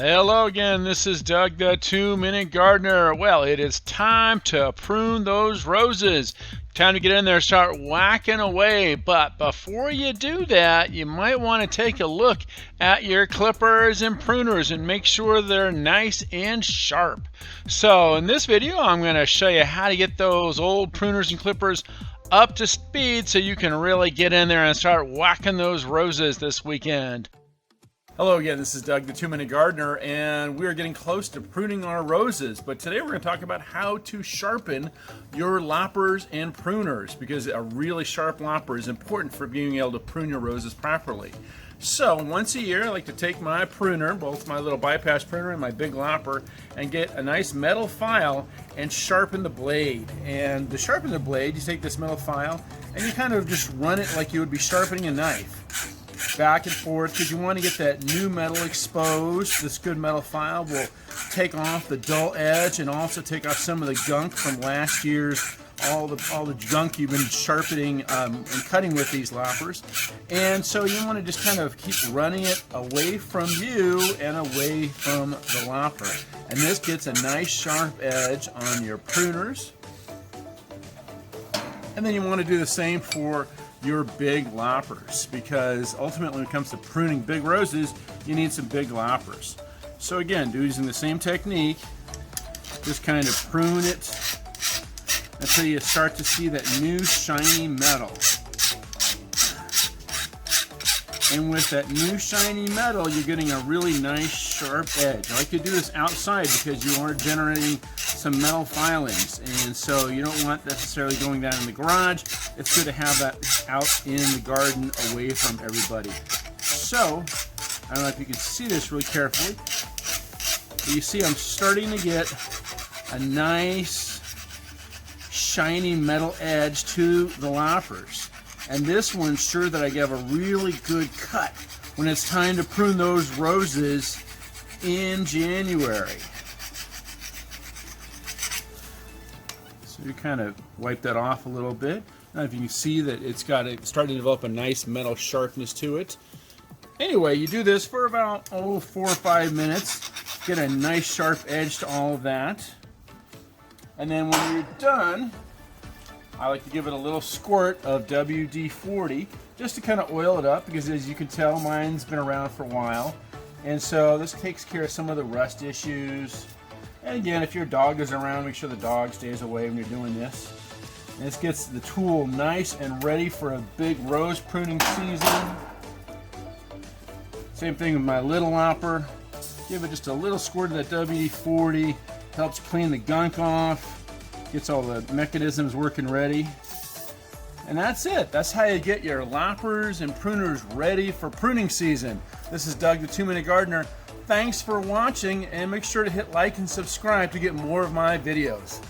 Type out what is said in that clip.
Hello again, this is Doug the 2-Minute Gardener. Well, it is time to prune those roses. Time to get in there and start whacking away. But before you do that, you might want to take a look at your clippers and pruners and make sure they're nice and sharp. So in this video, I'm going to show you how to get those old pruners and clippers up to speed so you can really get in there and start whacking those roses this weekend. Hello again, this is Doug the 2-Minute Gardener, and we're getting close to pruning our roses. But today we're going to talk about how to sharpen your loppers and pruners, because a really sharp lopper is important for being able to prune your roses properly. So once a year I like to take my pruner, both my little bypass pruner and my big lopper, and get a nice metal file and sharpen the blade. And to sharpen the blade, you take this metal file and you kind of just run it like you would be sharpening a knife. Back and forth, because you want to get that new metal exposed. This good metal file will take off the dull edge and also take off some of the gunk from last year's, all the gunk you've been sharpening and cutting with these loppers. And so you want to just kind of keep running it away from you and away from the lopper. And this gets a nice sharp edge on your pruners. And then you want to do the same for your big loppers, because ultimately when it comes to pruning big roses, you need some big loppers. So again, using the same technique, just kind of prune it until you start to see that new shiny metal. And with that new shiny metal, you're getting a really nice sharp edge. I like to do this outside because you are generating some metal filings, and so you don't want necessarily going down in the garage. It's good to have that out in the garden away from everybody. So, I don't know if you can see this really carefully, but you see I'm starting to get a nice shiny metal edge to the loppers. And this will ensure that I get a really good cut when it's time to prune those roses in January. So you kind of wipe that off a little bit. Now if you can see that it's starting to develop a nice metal sharpness to it. Anyway, you do this for about 4 or 5 minutes. Get a nice sharp edge to all of that. And then when you're done, I like to give it a little squirt of WD-40 just to kind of oil it up, because as you can tell, mine's been around for a while. And so this takes care of some of the rust issues. And again, if your dog is around, make sure the dog stays away when you're doing this. And this gets the tool nice and ready for a big rose pruning season. Same thing with my little lopper. Give it just a little squirt of that WD-40. Helps clean the gunk off. Gets all the mechanisms working ready. And that's it. That's how you get your loppers and pruners ready for pruning season. This is Doug the 2-Minute Gardener. Thanks for watching, and make sure to hit like and subscribe to get more of my videos.